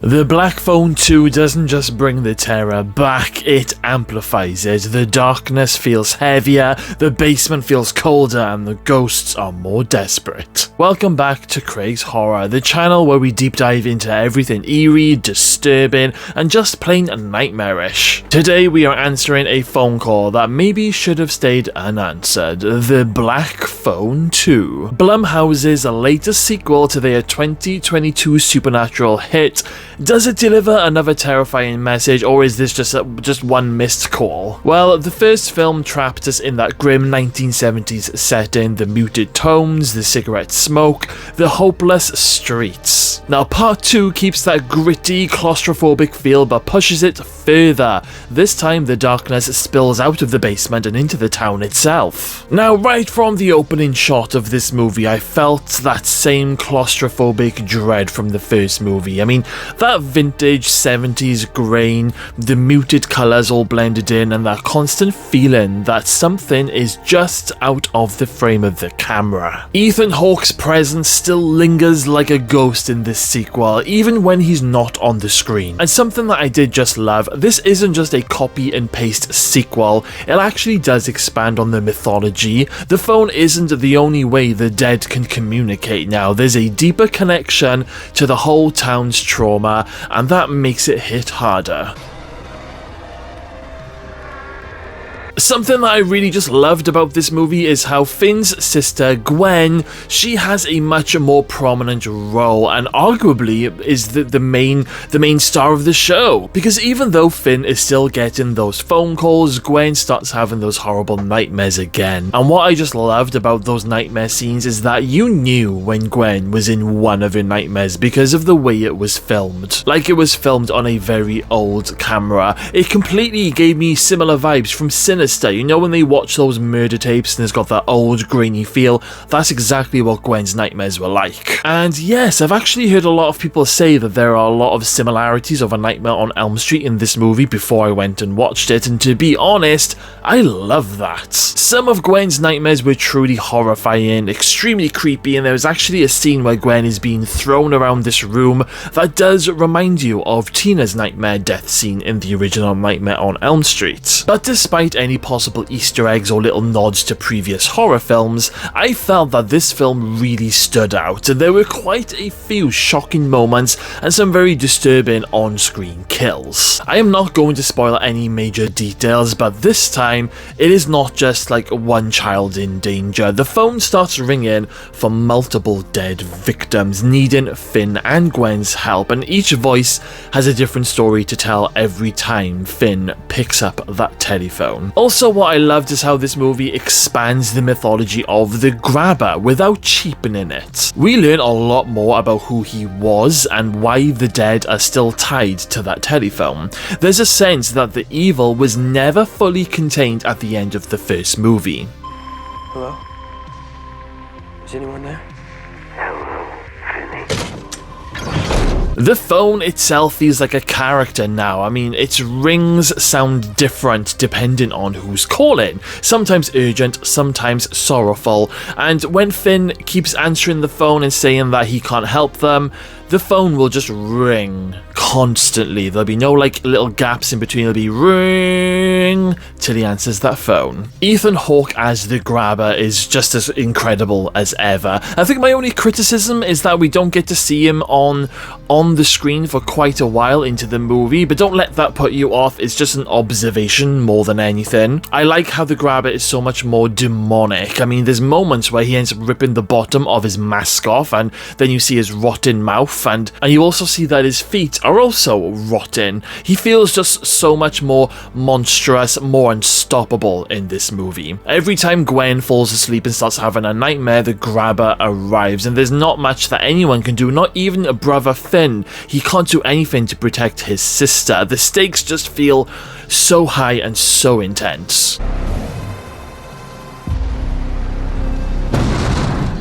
The Black Phone 2 doesn't just bring the terror back, it amplifies it. The darkness feels heavier, the basement feels colder, and the ghosts are more desperate. Welcome back to Craigz Horror, the channel where we deep dive into everything eerie, disturbing, and just plain nightmarish. Today we are answering a phone call that maybe should have stayed unanswered. The Black Phone 2. Blumhouse's latest sequel to their 2022 supernatural hit. Does it deliver another terrifying message, or is this just one missed call? Well, the first film trapped us in that grim 1970s setting, the muted tones, the cigarette smoke, the hopeless streets. Now part 2 keeps that gritty, claustrophobic feel but pushes it further. This time the darkness spills out of the basement and into the town itself. Now right from the opening shot of this movie I felt that same claustrophobic dread from the first movie. I mean, that vintage 70s grain, the muted colours all blended in, and that constant feeling that something is just out of the frame of the camera. Ethan Hawke's presence still lingers like a ghost in this sequel, even when he's not on the screen. And something that I did just love, this isn't just a copy and paste sequel, it actually does expand on the mythology. The phone isn't the only way the dead can communicate now, there's a deeper connection to the whole town's trauma, and that makes it hit harder. Something that I really just loved about this movie is how Finn's sister, Gwen, she has a much more prominent role and arguably is the main star of the show. Because even though Finn is still getting those phone calls, Gwen starts having those horrible nightmares again. And what I just loved about those nightmare scenes is that you knew when Gwen was in one of her nightmares because of the way it was filmed. Like it was filmed on a very old camera. It completely gave me similar vibes from Sinister. You know when they watch those murder tapes and it's got that old grainy feel? That's exactly what Gwen's nightmares were like. And yes, I've actually heard a lot of people say that there are a lot of similarities of A Nightmare on Elm Street in this movie before I went and watched it, and to be honest, I love that. Some of Gwen's nightmares were truly horrifying, extremely creepy, and there was actually a scene where Gwen is being thrown around this room that does remind you of Tina's nightmare death scene in the original Nightmare on Elm Street. But despite any possible Easter eggs or little nods to previous horror films, I felt that this film really stood out. There were quite a few shocking moments and some very disturbing on-screen kills. I am not going to spoil any major details, but this time it is not just like one child in danger. The phone starts ringing for multiple dead victims needing Finn and Gwen's help, and each voice has a different story to tell every time Finn picks up that telephone. Also, what I loved is how this movie expands the mythology of the Grabber without cheapening it. We learn a lot more about who he was and why the dead are still tied to that telephone. There's a sense that the evil was never fully contained at the end of the first movie. Hello? Is anyone there? The phone itself feels like a character now. I mean, its rings sound different depending on who's calling. Sometimes urgent, sometimes sorrowful. And when Finn keeps answering the phone and saying that he can't help them, the phone will just ring constantly. There'll be no like little gaps in between. It'll be ring till he answers that phone. Ethan Hawke as the Grabber is just as incredible as ever. I think my only criticism is that we don't get to see him on the screen for quite a while into the movie, but don't let that put you off. It's just an observation more than anything. I like how the Grabber is so much more demonic. I mean, there's moments where he ends up ripping the bottom of his mask off, and then you see his rotten mouth, and you also see that his feet are also rotten. He feels just so much more monstrous, more unstoppable in this movie. Every time Gwen falls asleep and starts having a nightmare, the Grabber arrives, and there's not much that anyone can do, not even a brother Finn. He can't do anything to protect his sister. The stakes just feel so high and so intense.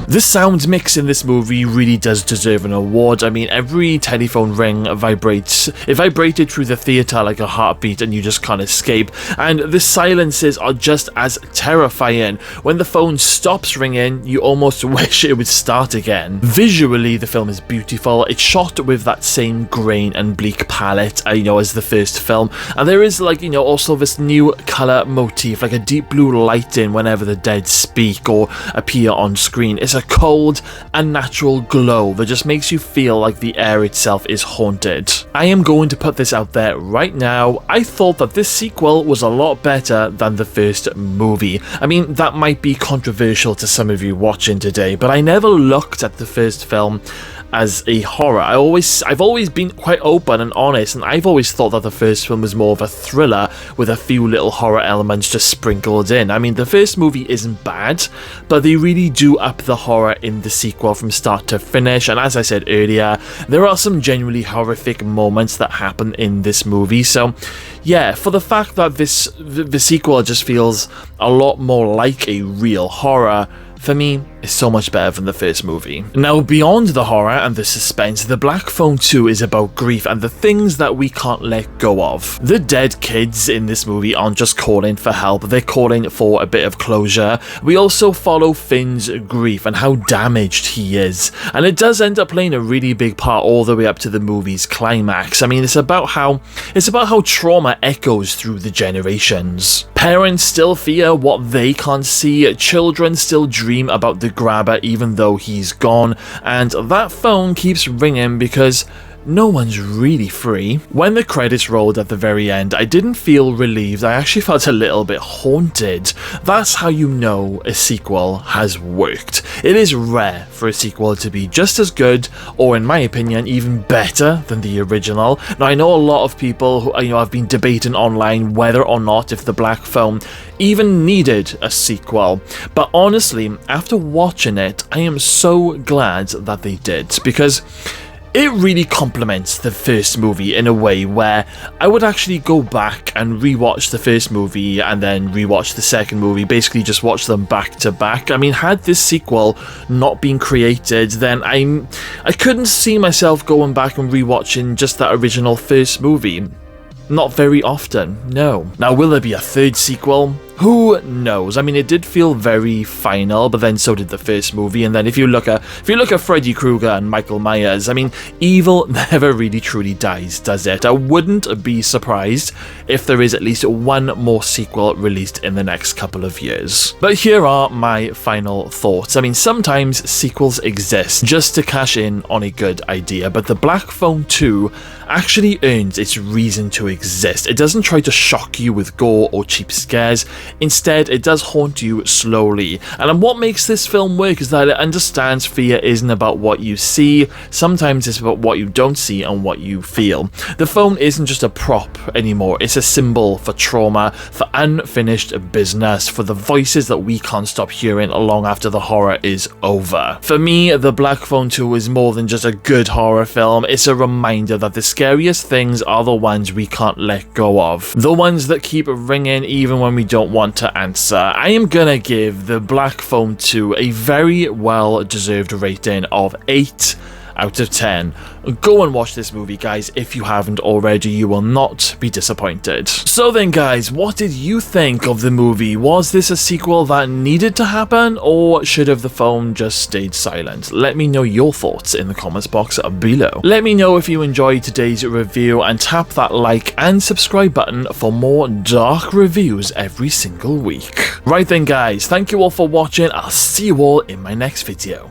The sound mix in this movie really does deserve an award. I mean, every telephone ring vibrates. It vibrated through the theatre like a heartbeat and you just can't escape. And the silences are just as terrifying. When the phone stops ringing, you almost wish it would start again. Visually, the film is beautiful. It's shot with that same grain and bleak palette, as the first film. And there is also this new colour motif, like a deep blue lighting whenever the dead speak or appear on screen. It's a cold and natural glow that just makes you feel like the air itself is haunted. I am going to put this out there right now. I thought that this sequel was a lot better than the first movie. I mean, that might be controversial to some of you watching today, but I never looked at the first film as a horror. I've always been quite open and honest, and I've always thought that the first film was more of a thriller with a few little horror elements just sprinkled in. I mean, the first movie isn't bad, but they really do up the horror in the sequel from start to finish, and as I said earlier, there are some genuinely horrific moments that happen in this movie. So yeah, for the fact that the sequel just feels a lot more like a real horror, for me, it's so much better than the first movie. Now, beyond the horror and the suspense, The Black Phone 2 is about grief and the things that we can't let go of. The dead kids in this movie aren't just calling for help, they're calling for a bit of closure. We also follow Finn's grief and how damaged he is, and it does end up playing a really big part all the way up to the movie's climax. I mean, it's about how trauma echoes through the generations. Parents still fear what they can't see, children still dream about the grabber even though he's gone, and that phone keeps ringing because no one's really free. When the credits rolled at the very end, I didn't feel relieved, I actually felt a little bit haunted. That's how you know a sequel has worked. It is rare for a sequel to be just as good, or in my opinion, even better than the original. Now, I know a lot of people who have been debating online whether or not if The Black Phone even needed a sequel, but honestly, after watching it, I am so glad that they did, because it really complements the first movie in a way where I would actually go back and rewatch the first movie and then rewatch the second movie, basically just watch them back to back. I mean, had this sequel not been created, then I couldn't see myself going back and rewatching just that original first movie. Not very often, no. Now, will there be a third sequel? Who knows? I mean, it did feel very final, but then so did the first movie. And then if you look at Freddy Krueger and Michael Myers, I mean, evil never really truly dies, does it? I wouldn't be surprised if there is at least one more sequel released in the next couple of years. But here are my final thoughts. I mean, sometimes sequels exist just to cash in on a good idea, but The Black Phone 2 actually earns its reason to exist. It doesn't try to shock you with gore or cheap scares. Instead, it does haunt you slowly. And what makes this film work is that it understands fear isn't about what you see, sometimes it's about what you don't see and what you feel. The phone isn't just a prop anymore, it's a symbol for trauma, for unfinished business, for the voices that we can't stop hearing long after the horror is over. For me, The Black Phone 2 is more than just a good horror film, it's a reminder that the scariest things are the ones we can't let go of. The ones that keep ringing even when we don't want to answer. I am gonna give The Black Phone 2 a very well-deserved rating of 8 out of 10. Go and watch this movie, guys. If you haven't already, you will not be disappointed. So then, guys, what did you think of the movie? Was this a sequel that needed to happen, or should have the phone just stayed silent? Let me know your thoughts in the comments box below. Let me know if you enjoyed today's review, and tap that like and subscribe button for more dark reviews every single week. Right then, guys, thank you all for watching. I'll see you all in my next video.